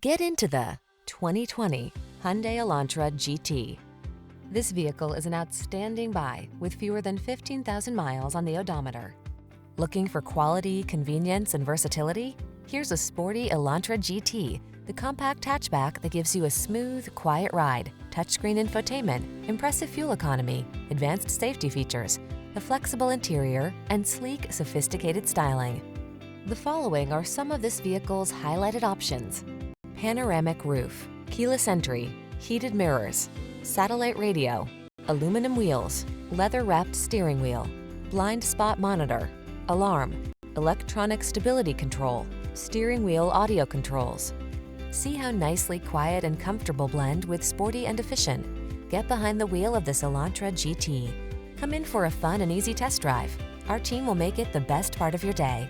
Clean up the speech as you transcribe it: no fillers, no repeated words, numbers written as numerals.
Get into the 2020 Hyundai Elantra GT. This vehicle is an outstanding buy with fewer than 15,000 miles on the odometer. Looking for quality, convenience, and versatility? Here's a sporty Elantra GT, the compact hatchback that gives you a smooth, quiet ride, touchscreen infotainment, impressive fuel economy, advanced safety features, a flexible interior, and sleek, sophisticated styling. The following are some of this vehicle's highlighted options: panoramic roof, keyless entry, heated mirrors, satellite radio, aluminum wheels, leather-wrapped steering wheel, blind spot monitor, alarm, electronic stability control, steering wheel audio controls. See how nicely quiet and comfortable blend with sporty and efficient. Get behind the wheel of this Elantra GT. Come in for a fun and easy test drive. Our team will make it the best part of your day.